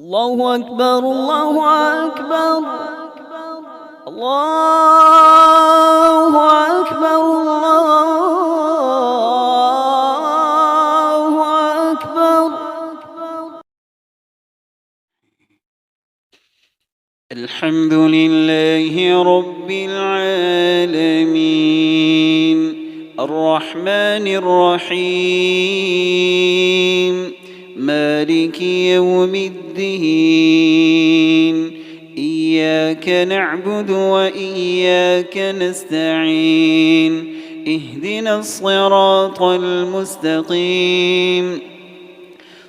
الله أكبر الله أكبر الله أكبر الله أكبر. الحمد لله رب العالمين الرحمن الرحيم مالك يوم الدين إياك نعبد وإياك نستعين اهدنا الصراط المستقيم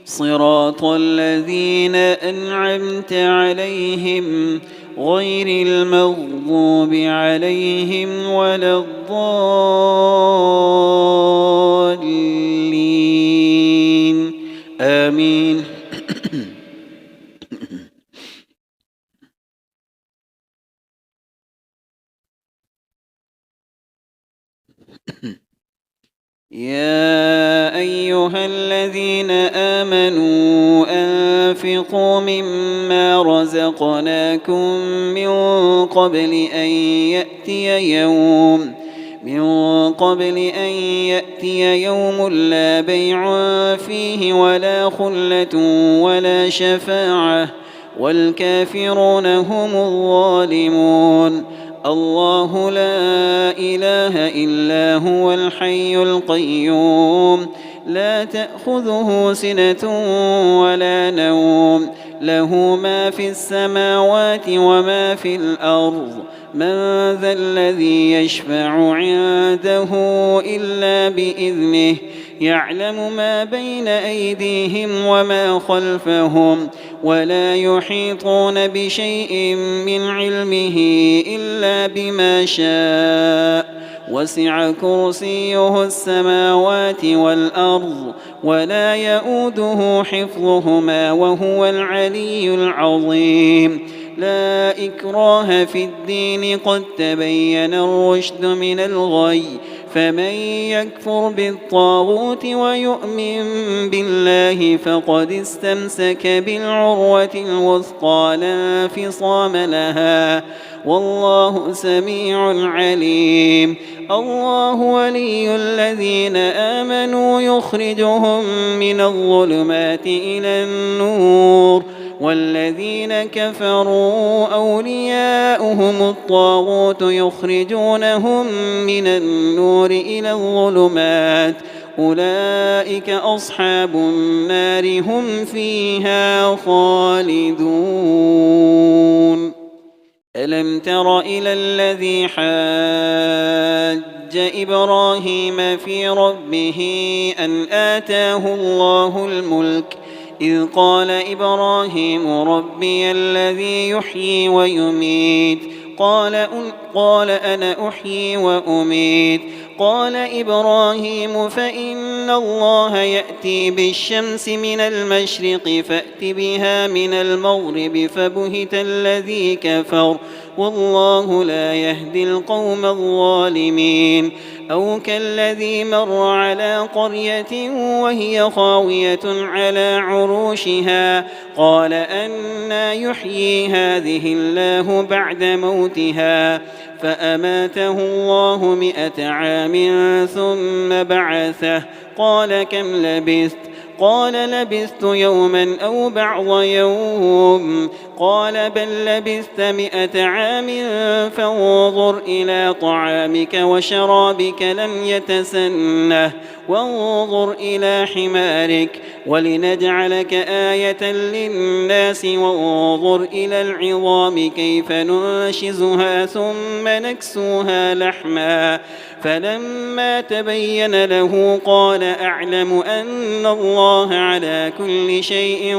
صراط الذين أنعمت عليهم غير المغضوب عليهم ولا الضالين آمين. يا أيها الذين آمنوا أنفقوا مما رزقناكم من قبل أن يأتي يوم لا بيع فيه ولا خلة ولا شفاعة والكافرون هم الظالمون. الله لا إله إلا هو الحي القيوم لا تأخذه سنة ولا نوم له ما في السماوات وما في الأرض من ذا الذي يشفع عنده إلا بإذنه يعلم ما بين أيديهم وما خلفهم ولا يحيطون بشيء من علمه إلا بما شاء وسع كرسيه السماوات والأرض ولا يؤوده حفظهما وهو العلي العظيم. لا إكراه في الدين قد تبين الرشد من الغي فمن يكفر بالطاغوت ويؤمن بالله فقد استمسك بالعروة الوثقى لا انفصام لها والله سميع عليم. الله ولي الذين آمنوا يخرجهم من الظلمات إلى النور والذين كفروا أولياؤهم الطاغوت يخرجونهم من النور إلى الظلمات أولئك أصحاب النار هم فيها خالدون. ألم تر إلى الذي حاج إبراهيم في ربه أن آتاه الله الملك إذ قال إبراهيم ربي الذي يحيي ويميت قال أنا أحيي وأميت قال إبراهيم فإن الله يأتي بالشمس من المشرق فأت بها من المغرب فبهت الذي كفر والله لا يهدي القوم الظالمين. أو كالذي مر على قرية وهي خاوية على عروشها قال أنى يحيي هذه الله بعد موتها فأماته الله 100 عام ثم بعثه قال كم لبثت قال لبثت يوما أو بعض يوم قال بل لبثت 100 عام فانظر إلى طعامك وشرابك لم يتسنه وانظر إلى حمارك ولنجعلك آية للناس وانظر إلى العظام كيف ننشزها ثم نكسوها لحما فلما تبين له قال أعلم أن الله على كل شيء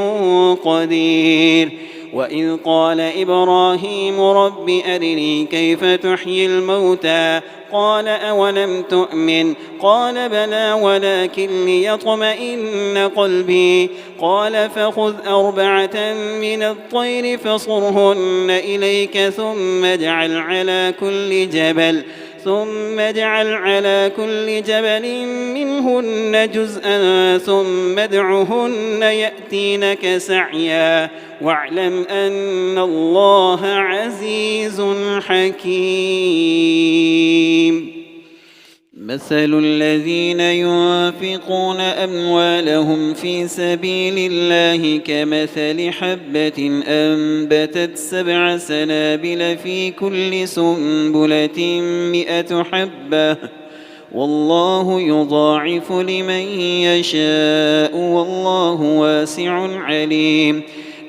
قدير. وإذ قال إبراهيم رب أرني كيف تحيي الموتى قال أولم تؤمن قال بلى ولكن ليطمئن قلبي قال فخذ 4 من الطير فصرهن إليك ثم اجعل على كل جبل ثم اجعل على كل جبل منهن جزءا ثم ادعهن يأتينك سعيا واعلم أن الله عزيز حكيم. مثل الذين ينفقون أموالهم في سبيل الله كمثل حبة أنبتت 7 سنابل في كل سنبلة 100 حبة والله يضاعف لمن يشاء والله واسع عليم.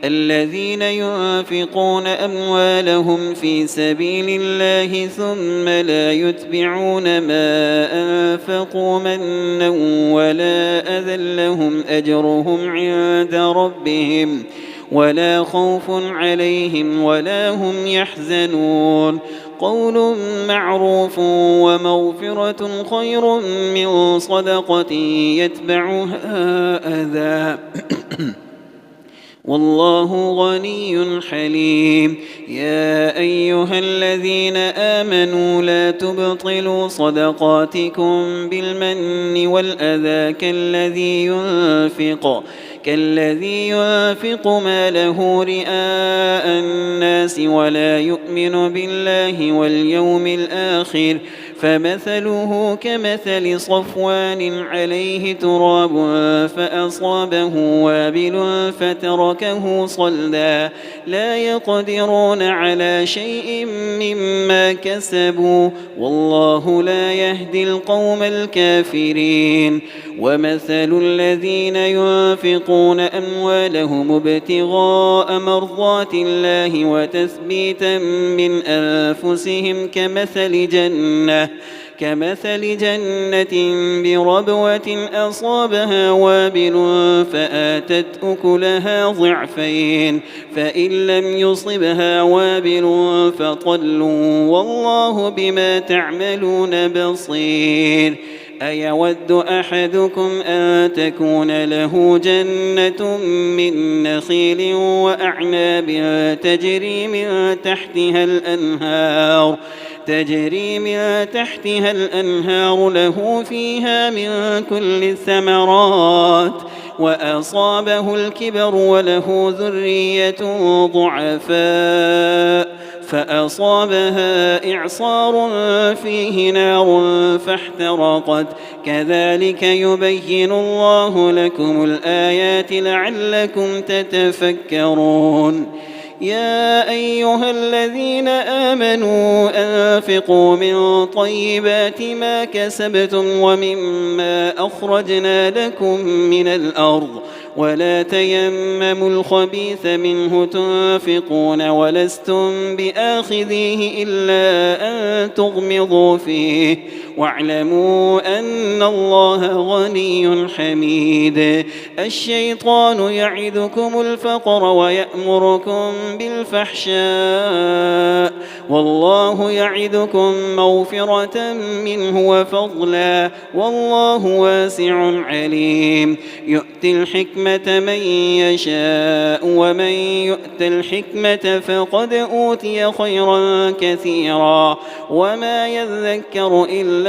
الذين ينفقون أموالهم في سبيل الله ثم لا يتبعون ما أنفقوا منا ولا أذى لهم أجرهم عند ربهم ولا خوف عليهم ولا هم يحزنون. قول معروف ومغفرة خير من صدقة يتبعها أذى والله غني حليم. يا أيها الذين آمنوا لا تبطلوا صدقاتكم بالمن والأذى كالذي ينفق ماله رئاء الناس ولا يؤمن بالله واليوم الآخر فمثله كمثل صفوان عليه تراب فأصابه وابل فتركه صلدا لا يقدرون على شيء مما كسبوا والله لا يهدي القوم الكافرين. ومثل الذين ينفقون أموالهم ابتغاء مرضات الله وتثبيتا من أنفسهم كمثل جنة بربوة أصابها وابل فآتت أكلها ضعفين فإن لم يصبها وابل فطل والله بما تعملون بصير. أيود أحدكم أن تكون له جنة من نخيل وأعناب تجري من تحتها الأنهار له فيها من كل الثمرات وأصابه الكبر وله ذرية ضعفاء فأصابها إعصار فيه نار فاحترقت كذلك يبين الله لكم الآيات لعلكم تتفكرون. يا أيها الذين آمنوا أنفقوا من طيبات ما كسبتم ومما أخرجنا لكم من الأرض ولا تيمموا الخبيث منه تنفقون ولستم بآخذيه إلا أن تغمضوا فيه واعلموا أن الله غني حميد. الشيطان يعدكم الفقر ويأمركم بالفحشاء والله يعدكم مغفرة منه وفضلا والله واسع عليم. يؤتي الحكمة من يشاء ومن يؤت الحكمة فقد أوتي خيرا كثيرا وما يذكر إلا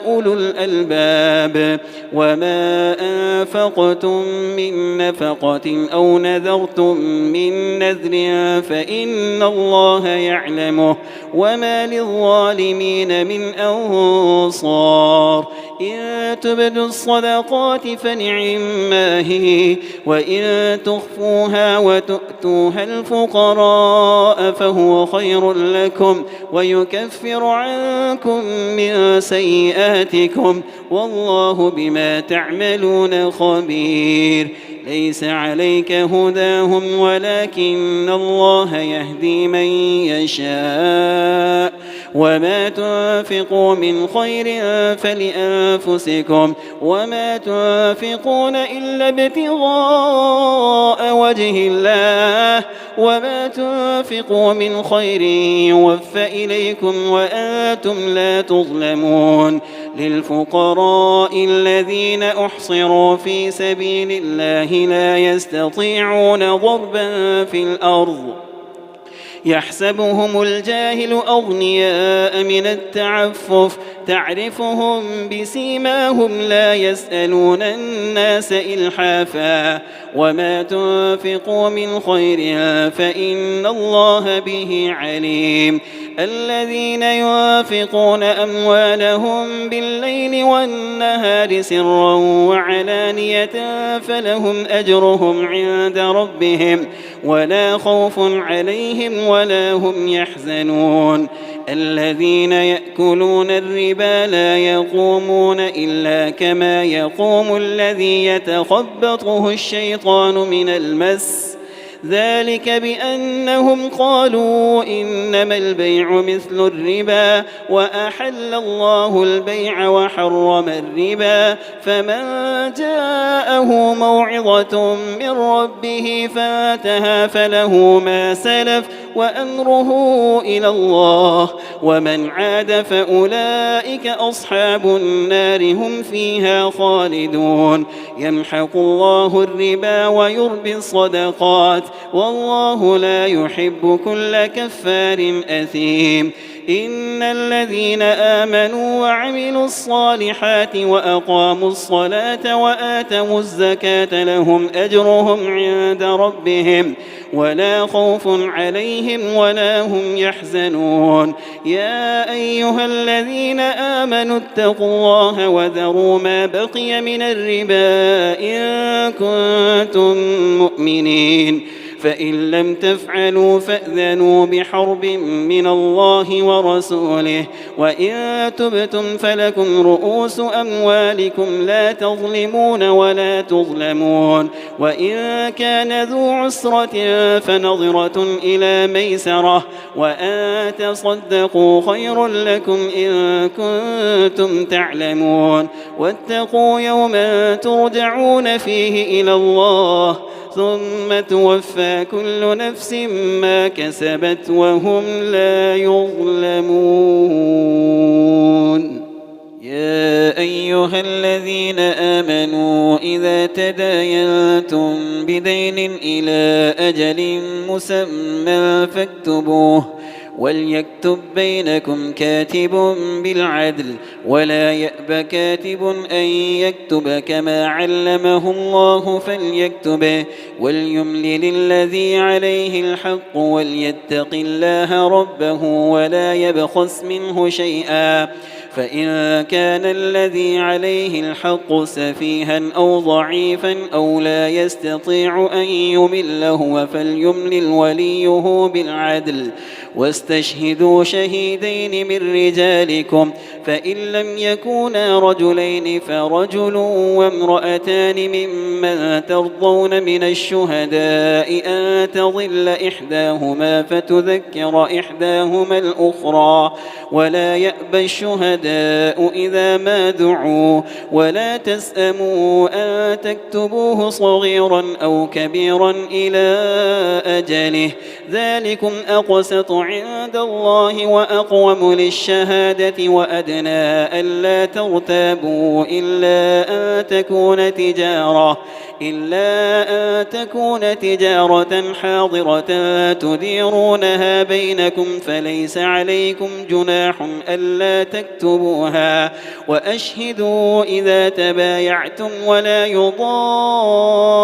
أولو الألباب. وما أنفقتم من نفقة أو نذرتم من نذر فإن الله يعلمه وما للظالمين من أنصار. إن تبدوا الصدقات فنعما هي وإن تخفوها وتؤتوها الفقراء فهو خير لكم ويكفر عنكم من سيئاتكم والله بما تعملون خبير. ليس عليك هداهم ولكن الله يهدي من يشاء وما تنفقوا من خير فلأنفسكم وما تنفقون إلا ابتغاء وجه الله وما تنفقوا من خير يوفى إليكم وأنتم لا تظلمون. للفقراء الذين أحصروا في سبيل الله لا يستطيعون ضربا في الأرض يحسبهم الجاهل أغنياء من التعفف تعرفهم بسيماهم لا يسألون الناس إلحافا وما تنفقوا من خير فإن الله به عليم الذين ينفقون أموالهم بالليل والنهار سرا وعلانية فلهم أجرهم عند ربهم ولا خوف عليهم ولا هم يحزنون الذين يأكلون الربا لا يقومون إلا كما يقوم الذي يتخبطه الشيطان من المس ذلك بأنهم قالوا إنما البيع مثل الربا وأحل الله البيع وحرم الربا فمن جاءه موعظة من ربه فانتهى فله ما سلف وأمره إلى الله ومن عاد فأولئك أصحاب النار هم فيها خالدون يمحق الله الربا ويربي الصدقات والله لا يحب كل كفار أثيم إن الذين آمنوا وعملوا الصالحات وأقاموا الصلاة وآتوا الزكاة لهم أجرهم عند ربهم ولا خوف عليهم ولا هم يحزنون يا أيها الذين آمنوا اتقوا الله وذروا ما بقي من الربا إن كنتم مؤمنين فإن لم تفعلوا فأذنوا بحرب من الله ورسوله وإن تبتم فلكم رؤوس أموالكم لا تظلمون ولا تظلمون وإن كان ذو عسرة فنظرة إلى ميسرة وأن تصدقوا خير لكم إن كنتم تعلمون واتقوا يوما ترجعون فيه إلى الله ثم توفى كل نفس ما كسبت وهم لا يظلمون يا أيها الذين آمنوا إذا تداينتم بدين إلى أجل مسمى فاكتبوه وليكتب بينكم كاتب بالعدل ولا يأب كاتب أن يكتب كما علمه الله فليكتب وليملل الذي عليه الحق وليتق الله ربه ولا يبخس منه شيئا فإن كان الذي عليه الحق سفيها أو ضعيفا أو لا يستطيع أن يمله فليملل وليه بالعدل واستشهدوا شهيدين من رجالكم فإن لم يكونا رجلين فرجل وامرأتان ممن ترضون من الشهداء أن تضل إحداهما فتذكر إحداهما الأخرى ولا يأبى الشهداء إذا ما دعوا ولا تسأموا أن تكتبوه صغيرا أو كبيرا إلى أجله ذلكم أقسط عند الله وأقوم للشهادة وأدنى ألا ترتابوا إلا أن تكون تجارة حاضرة تديرونها بينكم فليس عليكم جناح ألا تكتبوها وأشهدوا إذا تبايعتم ولا يضار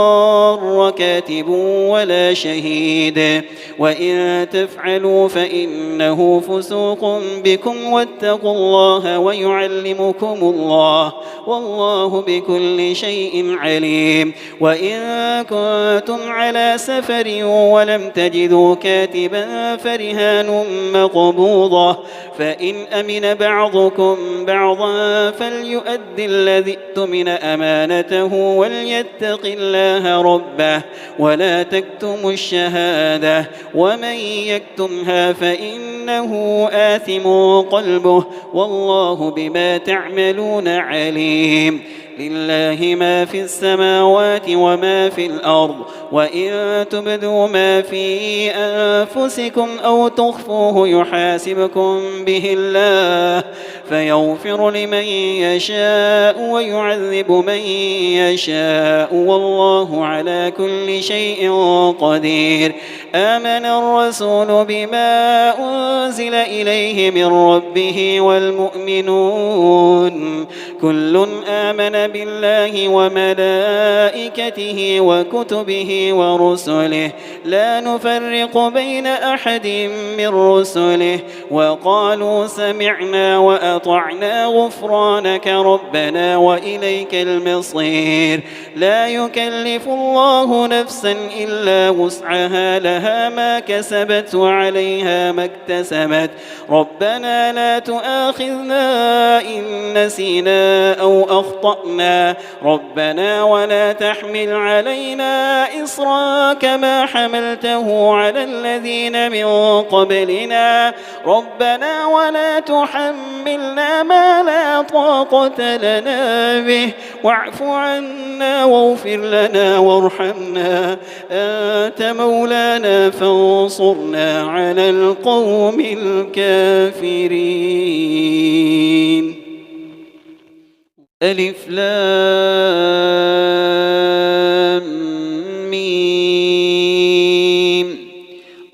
كاتب ولا شهيد وإن تفعلوا فإنه فسوق بكم واتقوا الله ويعلمكم الله والله بكل شيء عليم وإن كنتم على سفر ولم تجدوا كاتبا فرهان مقبوضة فإن أمن بعضكم بعضا فليؤد الذي اؤتمن أمانته وليتق الله ربه ولا تكتموا الشهادة ومن يكتمها فإنه آثم قلبه والله بما تعملون عليم لله ما في السماوات وما في الأرض وإن تبدوا ما في أنفسكم أو تخفوه يحاسبكم به الله فيغفر لمن يشاء ويعذب من يشاء والله على كل شيء قدير. آمن الرسول بما أنزل إليه من ربه والمؤمنون كل آمن بالله وملائكته وكتبه ورسله لا نفرق بين أحد من رسله وقالوا سمعنا وأطعنا غفرانك ربنا وإليك المصير. لا يكلف الله نفسا إلا وسعها لها ما كسبت وعليها ما اكتسبت ربنا لا تؤاخذنا إن نسينا أو أخطأنا ربنا ولا تحمل علينا إصرا كما حملته على الذين من قبلنا ربنا ولا تحملنا ما لا طاقة لنا به واعف عنا واغفر لنا وارحمنا أنت مولانا فانصرنا على القوم الكافرين. ألف لام ميم.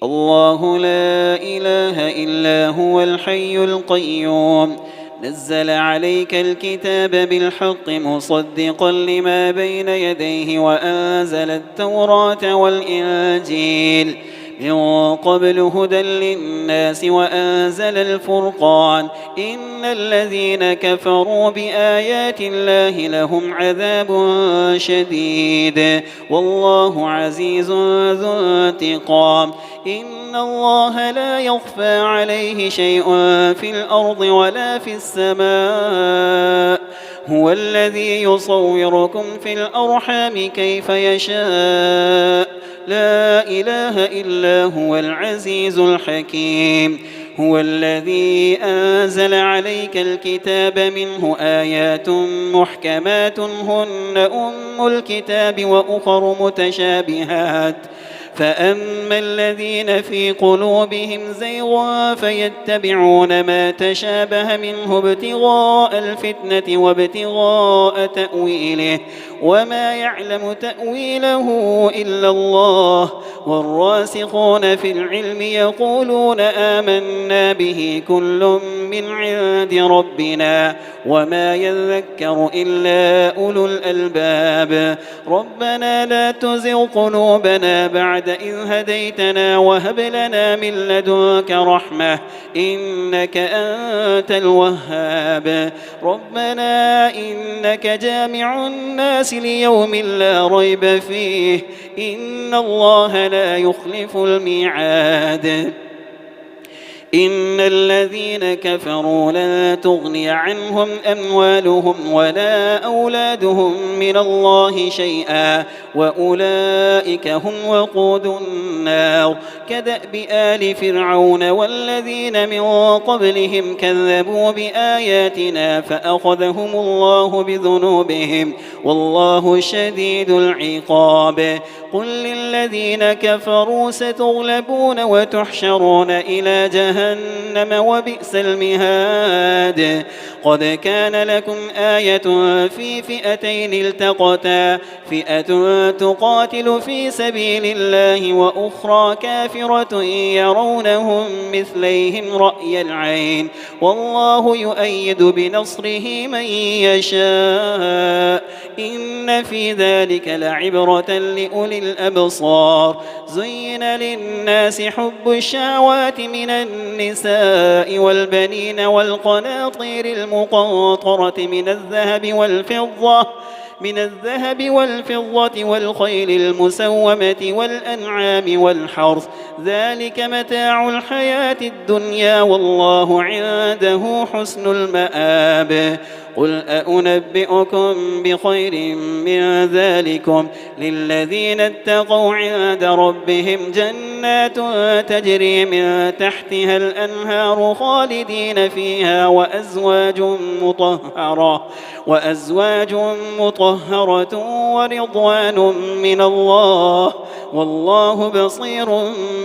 الله لا إله إلا هو الحي القيوم نزل عليك الكتاب بالحق مصدقا لما بين يديه وأنزل التوراة والإنجيل من قبل هدى للناس وأنزل الفرقان إن الذين كفروا بآيات الله لهم عذاب شديد والله عزيز ذو انتقام. إن الله لا يخفى عليه شيء في الأرض ولا في السماء هو الذي يصوركم في الأرحام كيف يشاء لا إله إلا هو العزيز الحكيم. هو الذي أنزل عليك الكتاب منه آيات محكمات هن أم الكتاب وأخر متشابهات فأما الذين في قلوبهم زيغ فيتبعون ما تشابه منه ابتغاء الفتنة وابتغاء تأويله وما يعلم تأويله إلا الله والراسخون في العلم يقولون آمنا به كل من عند ربنا وما يذكر إلا أولو الألباب. ربنا لا تزغ قلوبنا بعد إذ هديتنا وهب لنا من لدنك رحمة إنك أنت الوهاب. ربنا إنك جامع الناس ليوم لا ريب فيه إن الله لا يخلف الميعاد. إن الذين كفروا لن تغني عنهم أموالهم ولا أولادهم من الله شيئا وأولئك هم وقود النار. كدأب آل فرعون والذين من قبلهم كذبوا بآياتنا فأخذهم الله بذنوبهم والله شديد العقاب. قل للذين كفروا ستغلبون وتحشرون إلى جهنم وبئس المهاد. قد كان لكم آية في فئتين التقتا فئة تقاتل في سبيل الله وأخرى كافرة يرونهم مثليهم رأي العين والله يؤيد بنصره من يشاء إن في ذلك لعبرة لأولي الأبصار. زين للناس حب الشهوات من النساء والبنين والقناطير المقنطرة من الذهب والفضة والخيل المسومة والأنعام والحرث ذلك متاع الحياة الدنيا والله عنده حسن المآب. قل أنبئكم بخير من ذلكم للذين اتقوا عند ربهم جنات تجري من تحتها الأنهار خالدين فيها وأزواج مطهرة ورضوان من الله والله بصير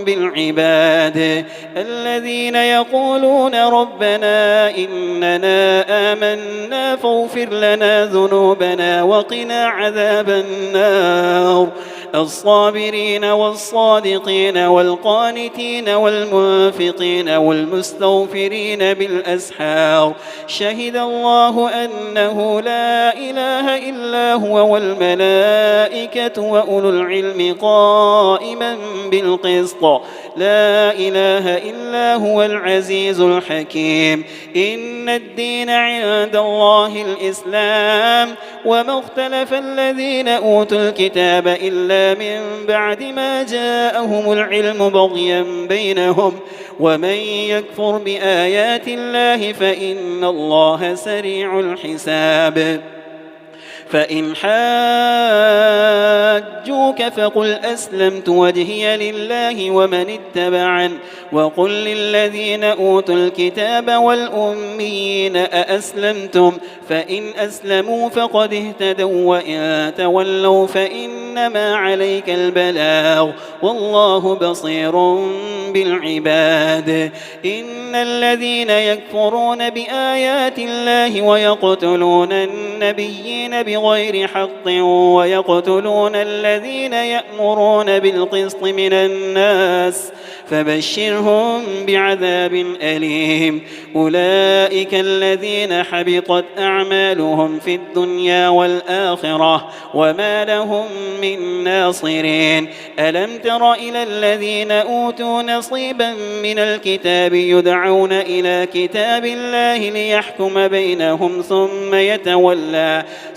بالعباد الذين يقولون ربنا إننا آمنا فاغفر لنا ذنوبنا وقنا عذاب النار الصابرين والصادقين والقانتين والمنفقين والمستغفرين بالأسحار شهد الله أنه لا إله إلا هو والملائكة وأولو العلم قائما بالقسط لا إله إلا هو العزيز الحكيم إن الدين عند الله الإسلام وما اختلف الذين أوتوا الكتاب إلا من بعد ما جاءهم العلم بغيا بينهم ومن يكفر بآيات الله فإن الله سريع الحساب فإن حاجوك فقل أسلمت وجهي لله ومن اتبعن وقل للذين أوتوا الكتاب والأميين أأسلمتم فإن أسلموا فقد اهتدوا وإن تولوا فإنما عليك البلاغ والله بصير بالعباد إن الذين يكفرون بآيات الله ويقتلون النبيين بغير حق ويقتلون الذين يأمرون بالقسط من الناس فبشرهم بعذاب أليم أولئك الذين حبطت أعمالهم في الدنيا والآخرة وما لهم من ناصرين ألم تر إلى الذين أوتوا نصيبا من الكتاب يدعون إلى كتاب الله ليحكم بينهم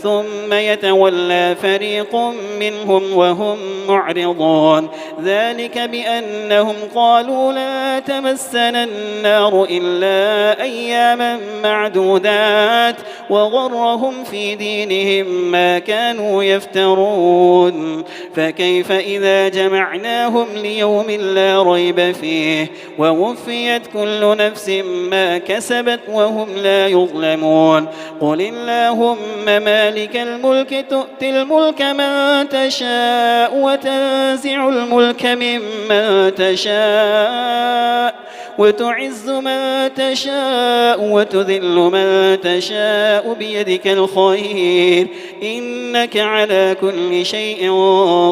ثم يتولى فريق منهم وهم معرضون ذلك بأنهم قالوا لا تمسنا النار إلا أياما معدودات وغرهم في دينهم ما كانوا يفترون فكيف إذا جمعناهم ليوم لا ريب فيه ووفيت كل نفس ما كسبت وهم لا يظلمون قل اللهم مالك الملك تؤتي الملك من تشاء وتنزع الملك ممن تشاء وتعز من تشاء وتذل من تشاء بيدك الخير إنك على كل شيء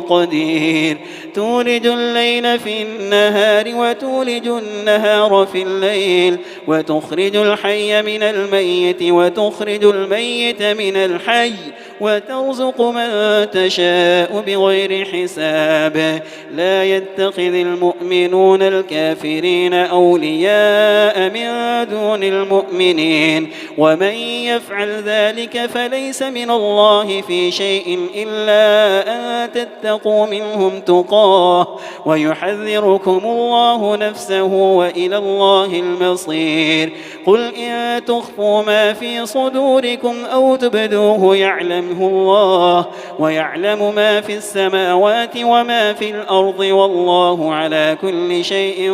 قدير تولج الليل في النهار وتولج النهار في الليل وتخرج الحي من الميت وتخرج الميت من الحي وترزق من تشاء بغير حساب لا يتخذ المؤمنون الكافرين أولياء من دون المؤمنين ومن يفعل ذلك فليس من الله في شيء إلا أن تتقوا منهم تقاه ويحذركم الله نفسه وإلى الله المصير قل إن تخفوا ما في صدوركم أو تبدوه يعلمه الله ويعلم ما في السماوات وما في الأرض والله على كل شيء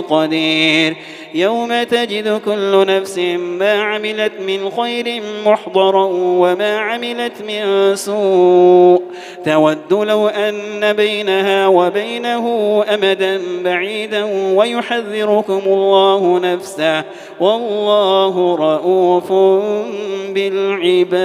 قدير يوم تجد كل نفس ما عملت من خير محضرا وما عملت من سوء تود لو أن بينها وبينه أمدا بعيدا ويحذركم الله نفسه والله رؤوف بالعباد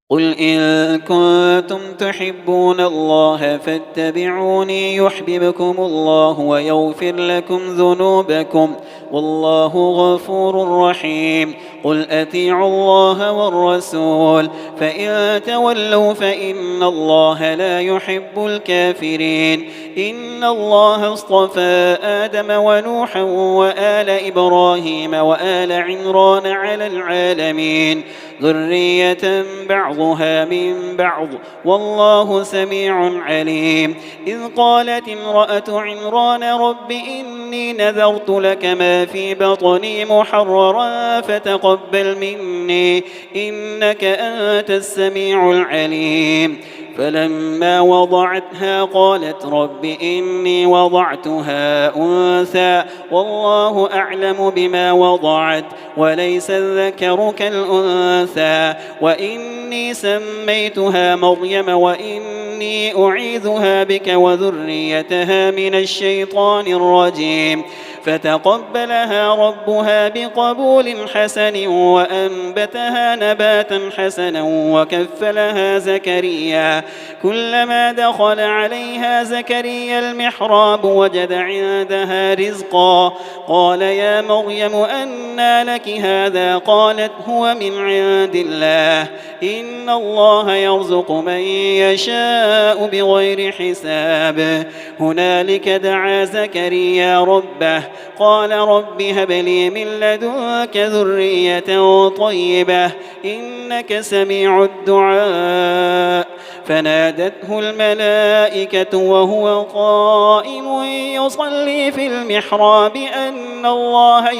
قل إن كنتم تحبون الله فاتبعوني يحببكم الله ويغفر لكم ذنوبكم والله غفور رحيم قل أطيعوا الله والرسول فإن تولوا فإن الله لا يحب الكافرين إن الله اصطفى آدم ونوحا وآل إبراهيم وآل عمران على العالمين ذرية بعضها من بعض والله سميع عليم إذ قالت امرأة عمران رب إن إني نذرت لك ما في بطني محررا فتقبل مني إنك أنت السميع العليم. فلما وضعتها قالت رب إني وضعتها أنثى والله أعلم بما وضعت وليس الذكر كالأنثى وإني سميتها مريم وإني أعيذها بك وذريتها من الشيطان الرجيم. فتقبلها ربها بقبول حسن وأنبتها نباتا حسنا وكفلها زكريا. كلما دخل عليها زكريا المحراب وجد عندها رزقا قال يا مريم أنى لك هذا قالت هو من عند الله إن الله يرزق من يشاء بغير حساب. هنالك دعا زكريا ربه قال رب هب لي من لدنك ذرية طيبة إنك سميع الدعاء. فنادته الملائكة وهو قائم يصلي في المحراب أن الله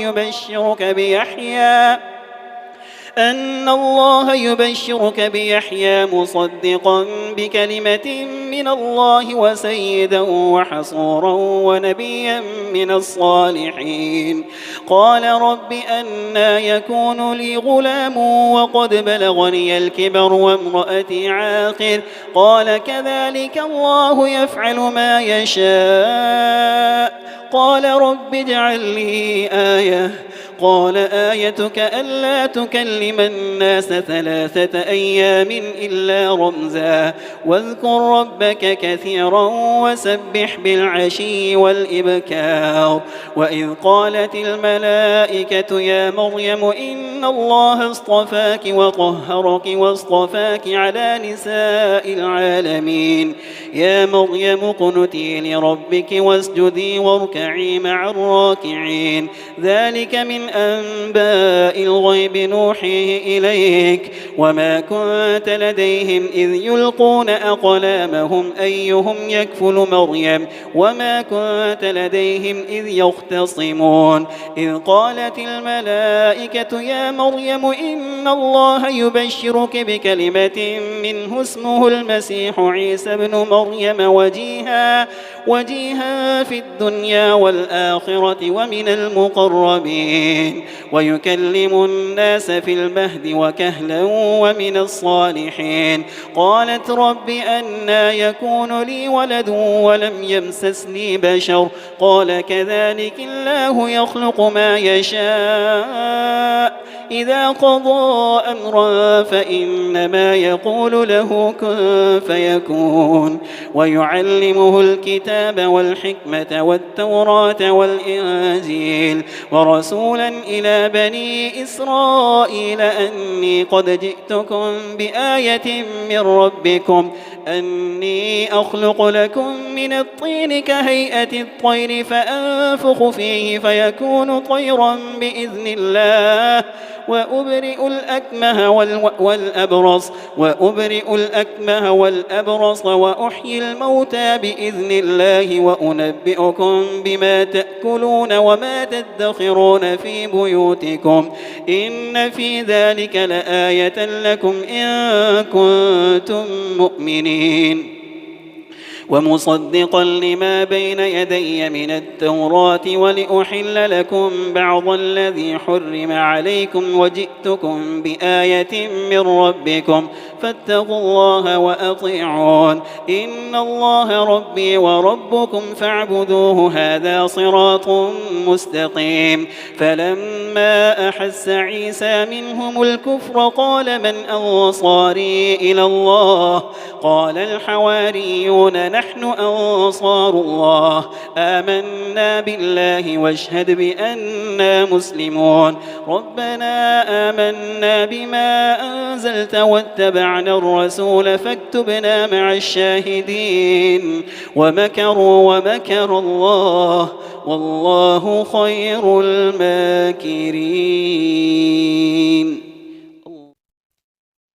يبشرك بيحيى مصدقا بكلمة من الله وسيدا وحصورا ونبيا من الصالحين. قال رب أنى يكون لي غلام وقد بلغني الكبر وامرأتي عاقر قال كذلك الله يفعل ما يشاء. قال رب اجعل لي آية قال آيتك ألا تكلم الناس 3 أيام إلا رمزا واذكر ربك كثيرا وسبح بالعشي والإبكار. وإذ قالت الملائكة يا مريم إن الله اصطفاك وطهرك واصطفاك على نساء العالمين. يا مريم اقنتي لربك واسجدي واركعي مع الراكعين. ذلك من أنباء الغيب نوحيه إليك وما كنت لديهم إذ يلقون أقلامهم أيهم يكفل مريم وما كنت لديهم إذ يختصمون. إذ قالت الملائكة يا مريم إن الله يبشرك بكلمة منه اسمه المسيح عيسى ابن مريم وجيها في الدنيا والآخرة ومن المقربين ويكلم الناس في المهد وكهلا ومن الصالحين. قالت رب أنى يكون لي ولد ولم يمسسني بشر قال كذلك الله يخلق ما يشاء إذا قضى أمرا فإنما يقول له كن فيكون. ويعلمه الكتاب والحكمة والتوراة والإنجيل ورسولا إلى بني إسرائيل أني قد جئتكم بآية من ربكم أني أخلق لكم من الطين كهيئة الطير فأنفخ فيه فيكون طيرا بإذن الله وأبرئ الأكمه والأبرص وأحيي الموتى بإذن الله وأنبئكم بما تأكلون وما تدخرون في بيوتكم إن في ذلك لآية لكم إن كنتم مؤمنين. ومصدقا لما بين يدي من التوراة ولأحل لكم بعض الذي حرم عليكم وجئتكم بآية من ربكم فاتقوا الله وأطيعون إن الله ربي وربكم فاعبدوه هذا صراط مستقيم. فلما أحس عيسى منهم الكفر قال من أنصاري إلى الله قال الحواريون نحن أنصار الله آمنا بالله واشهد بأننا مسلمون. ربنا آمنا بما أنزلت واتبعنا الرسول فاكتبنا مع الشاهدين. ومكروا ومكر الله والله خير الماكرين.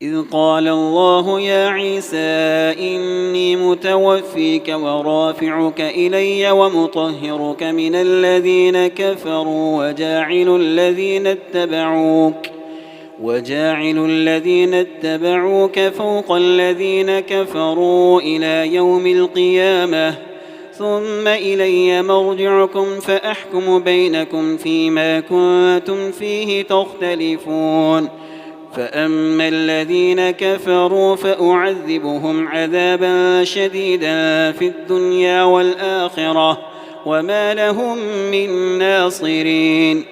إذ قال الله يا عيسى إني متوفيك ورافعك إلي ومطهرك من الذين كفروا وجاعل الذين اتبعوك فوق الذين كفروا إلى يوم القيامة ثم إلي مرجعكم فأحكم بينكم فيما كنتم فيه تختلفون فأما الذين كفروا فأعذبهم عذابا شديدا في الدنيا والآخرة وما لهم من ناصرين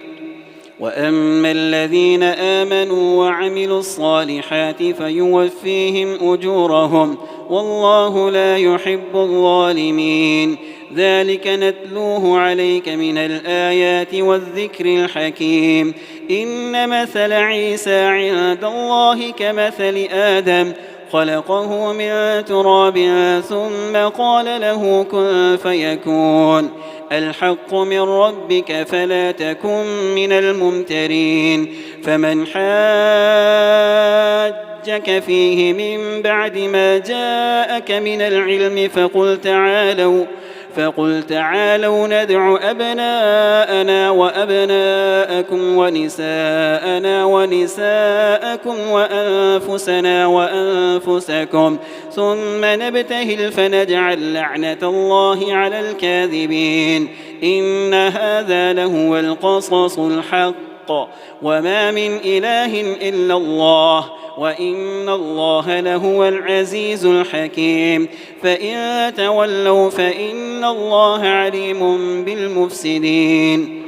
وأما الذين آمنوا وعملوا الصالحات فيوفيهم أجورهم والله لا يحب الظالمين ذلك نتلوه عليك من الآيات والذكر الحكيم إن مثل عيسى عند الله كمثل آدم خلقه من تراب ثم قال له كن فيكون الحق من ربك فلا تكن من الممترين فمن حاجك فيه من بعد ما جاءك من العلم فقل تعالوا ندع أبناءنا وأبناءكم ونساءنا ونساءكم وأنفسنا وأنفسكم ثم نبتهل فنجعل لعنة الله على الكاذبين إن هذا لهو القصص الحق وما من إله إلا الله وإن الله لهو العزيز الحكيم فإن تولوا فإن الله عليم بالمفسدين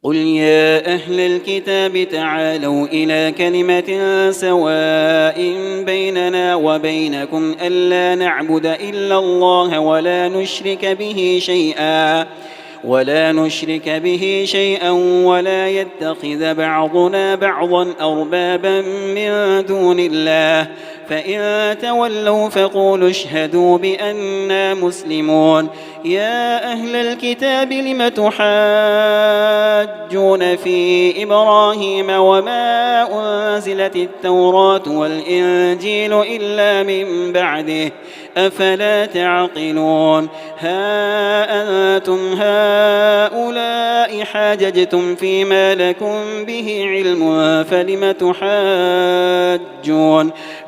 قل يا أهل الكتاب تعالوا إلى كلمة سواء بيننا وبينكم ألا نعبد إلا الله ولا نشرك به شيئا ولا يتخذ بعضنا بعضا أربابا من دون الله فإن تولوا فقولوا اشهدوا بأننا مسلمون يا أهل الكتاب لم تحاجون في إبراهيم وما أنزلت التوراة والإنجيل إلا من بعده أفلا تعقلون ها أنتم هؤلاء حاججتم فيما لكم به علم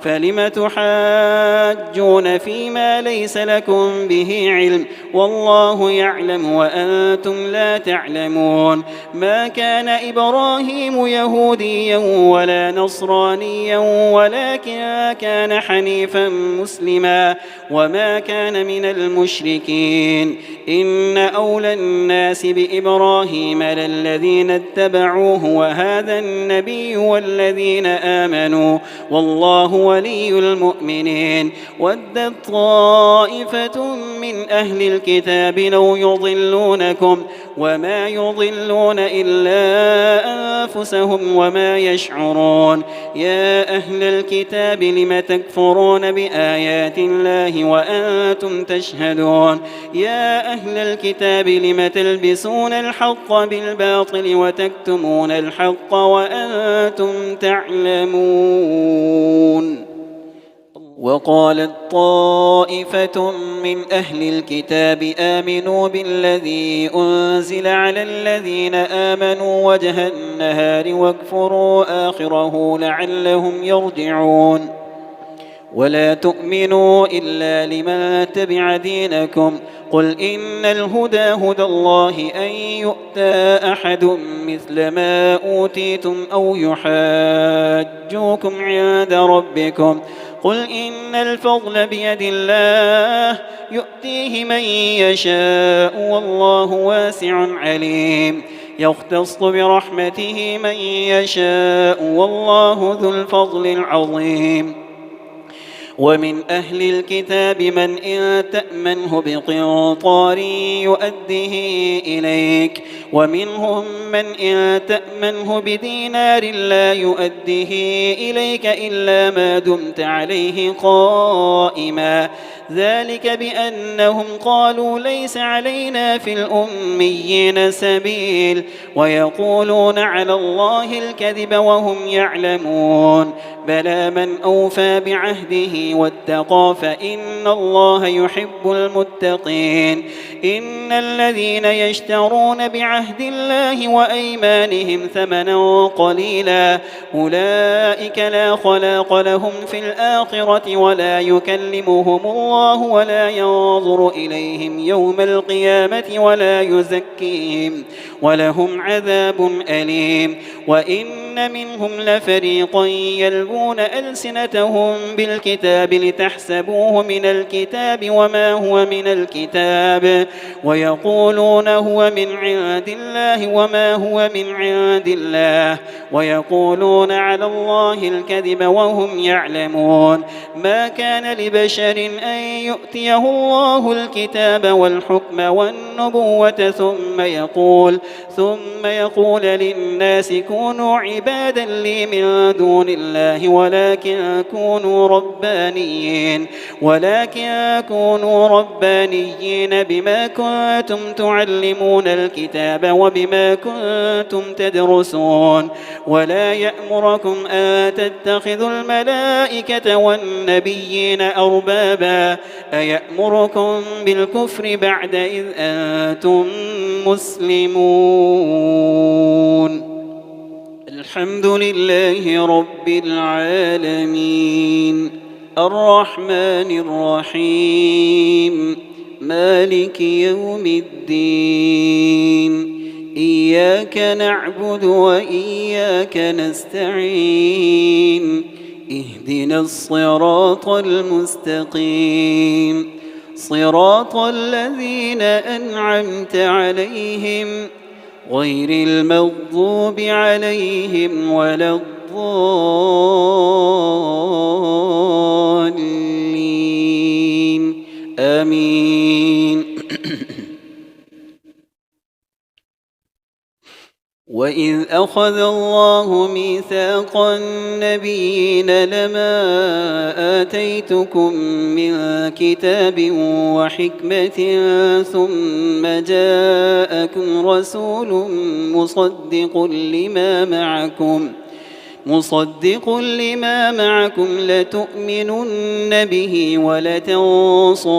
فلم تحاجون فيما ليس لكم به علم والله يعلم وأنتم لا تعلمون ما كان إبراهيم يهوديا ولا نصرانيا ولكن كان حنيفا مسلما وما كان من المشركين إن أولى الناس بإبراهيم للذين اتبعوه وهذا النبي والذين آمنوا والله ولي المؤمنين ودت طائفة من أهل الكتاب لو يضلونكم وما يضلون إلا أنفسهم وما يشعرون يا أهل الكتاب لم تكفرون بآيات الله وأنتم تشهدون يا أهل الكتاب لم تلبسون الحق بالباطل وتكتمون الحق وأنتم تعلمون وقالت طائفة من أهل الكتاب آمنوا بالذي أنزل على الذين آمنوا وجه النهار واكفروا آخره لعلهم يرجعون ولا تؤمنوا إلا لمن تبع دينكم قل إن الهدى هدى الله أن يؤتى أحد مثل ما أوتيتم أو يحاجوكم عند ربكم قل إن الفضل بيد الله يؤتيه من يشاء والله واسع عليم يختص برحمته من يشاء والله ذو الفضل العظيم ومن أهل الكتاب من إن تأمنه بقنطار يؤده إليك ومنهم من إن تأمنه بدينار لا يؤده إليك إلا ما دمت عليه قائما ذلك بأنهم قالوا ليس علينا في الأميين سبيل ويقولون على الله الكذب وهم يعلمون بلى من أوفى بعهده واتقى فإن الله يحب المتقين إن الذين يشترون بعهد الله وأيمانهم ثمنا قليلا أولئك لا خلاق لهم في الآخرة ولا يكلمهم الله ولا ينظر إليهم يوم القيامة ولا يزكيهم ولهم عذاب أليم وإن منهم لفريقا يلوون ألسنتهم بالكتاب لتحسبوه من الكتاب وما هو من الكتاب ويقولون هو من عند الله وما هو من عند الله ويقولون على الله الكذب وهم يعلمون ما كان لبشر أن يؤتيه الله الكتاب والحكم والنبوة ثم يقول للناس كونوا عبادا لي من دون الله ولكن كونوا ربانيين بما كنتم تعلمون الكتاب وبما كنتم تدرسون ولا يأمركم أن تتخذوا الملائكة والنبيين أربابا أيأمركم بالكفر بعد إذ أنتم مسلمون الحمد لله رب العالمين الرحمن الرحيم مالك يوم الدين إياك نعبد وإياك نستعين اهدنا الصراط المستقيم صراط الذين أنعمت عليهم غير المغضوب عليهم ولا الضالين آمين وإذ أخذ الله ميثاق النبيين لما آتيتكم من كتاب وحكمة ثم جاءكم رسول مصدق لما معكم لتؤمنن به ولتنصرنه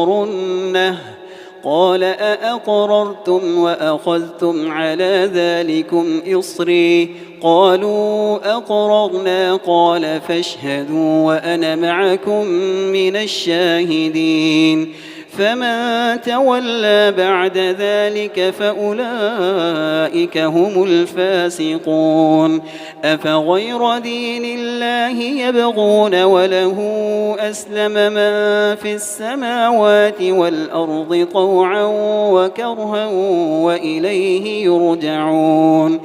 قال أأقررتم وأخذتم على ذلكم إصري قالوا أقررنا قال فاشهدوا وأنا معكم من الشاهدين فمن تولى بعد ذلك فأولئك هم الفاسقون أفغير دين الله يبغون وله أسلم من في السماوات والأرض طوعا وكرها وإليه يرجعون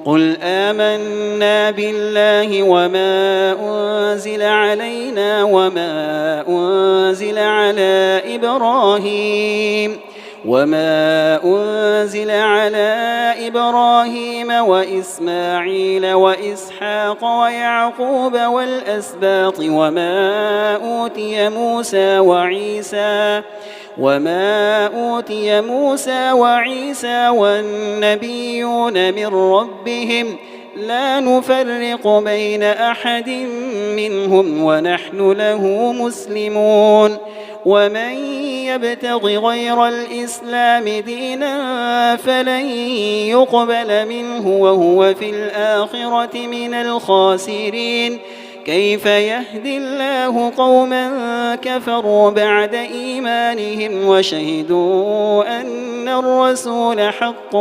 قل آمنا بالله وما أنزل علينا وما أنزل على إبراهيم وإسماعيل وإسحاق ويعقوب والأسباط وما أوتي موسى وعيسى والنبيون من ربهم لا نفرق بين أحد منهم ونحن له مسلمون ومن يبتغ غير الإسلام دينا فلن يقبل منه وهو في الآخرة من الخاسرين كيف يهدي الله قوما كفروا بعد إيمانهم وشهدوا أن الرسول حق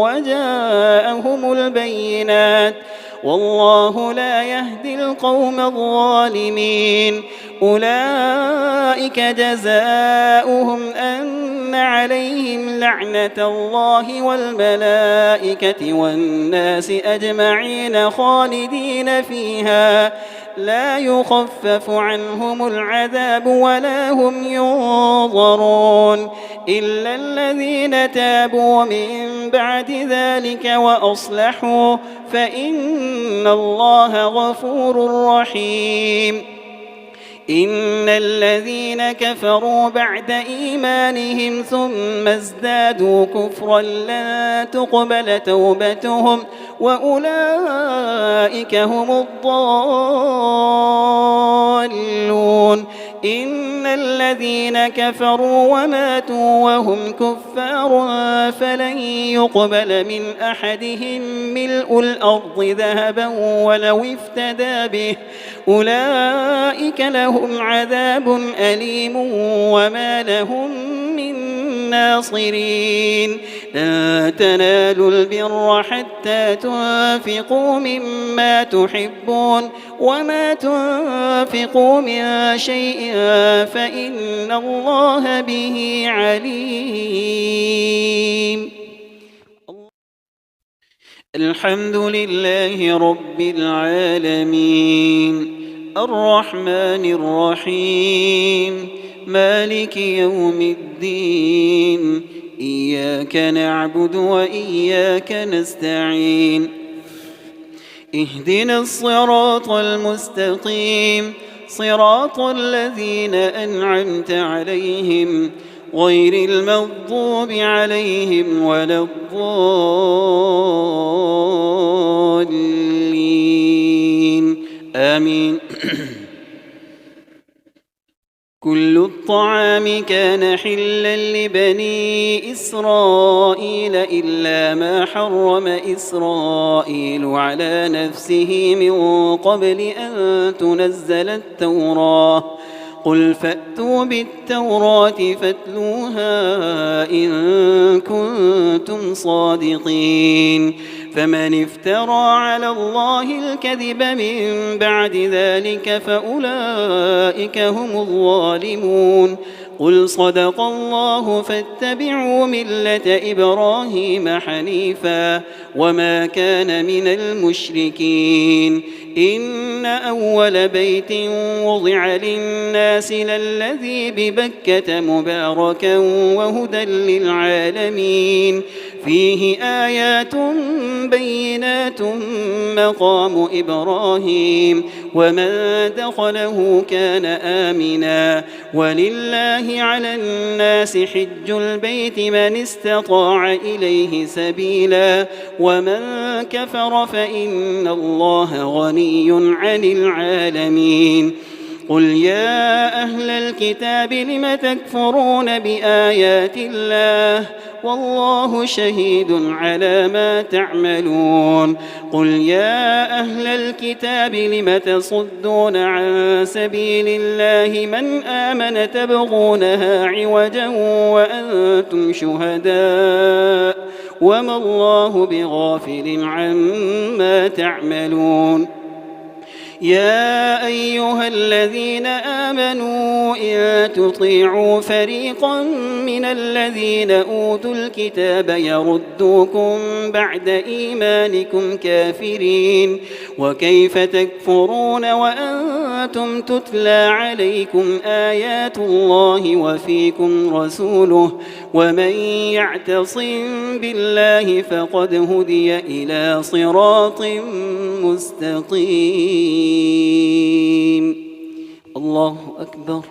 وجاءهم البينات والله لا يهدي القوم الظالمين أولئك جزاؤهم أن عليهم لعنة الله والملائكة والناس أجمعين خالدين فيها لا يخفف عنهم العذاب ولا هم ينظرون إلا الذين تابوا من بعد ذلك وأصلحوا فإن الله غفور رحيم إن الذين كفروا بعد إيمانهم ثم ازدادوا كفرا لن تقبل توبتهم وأولئك هم الضالون. إن الذين كفروا وماتوا وهم كفار فلن يقبل من أحدهم ملء الأرض ذهبا ولو افتدى به أولئك لهم عذاب أليم وما لهم من ناصرين. لن تنالوا البر حتى تنفقوا مما تحبون وما تنفقوا من شيء فإن الله به عليم. الحمد لله رب العالمين الرحمن الرحيم مالك يوم الدين إياك نعبد وإياك نستعين اهدنا الصراط المستقيم صراط الذين أنعمت عليهم غير المغضوب عليهم ولا الضالين آمين. كل الطعام كان حلا لبني إسرائيل إلا ما حرم إسرائيل على نفسه من قبل أن تنزل التوراة قل فأتوا بالتوراة فاتلوها إن كنتم صادقين. فمن افترى على الله الكذب من بعد ذلك فأولئك هم الظالمون. قل صدق الله فاتبعوا ملة إبراهيم حنيفا وما كان من المشركين. إن أول بيت وضع للناس للذي ببكة مباركا وهدى للعالمين فيه آيات بينات مقام إبراهيم ومن دخله كان آمنا ولله على الناس حج البيت من استطاع إليه سبيلا ومن كفر فإن الله غني عن العالمين. قل يا أهل الكتاب لم تكفرون بآيات الله والله شهيد على ما تعملون. قل يا أهل الكتاب لم تصدون عن سبيل الله من آمن تبغونها عوجا وأنتم شهداء وما الله بغافل عما تعملون. يا أيها الذين آمنوا إن تطيعوا فريقا من الذين أوتوا الكتاب يردوكم بعد إيمانكم كافرين وكيف تكفرون وأنتم تتلى عليكم آيات الله وفيكم رسوله ومن يعتصم بالله فقد هدي إلى صراط مستقيم. الله أكبر.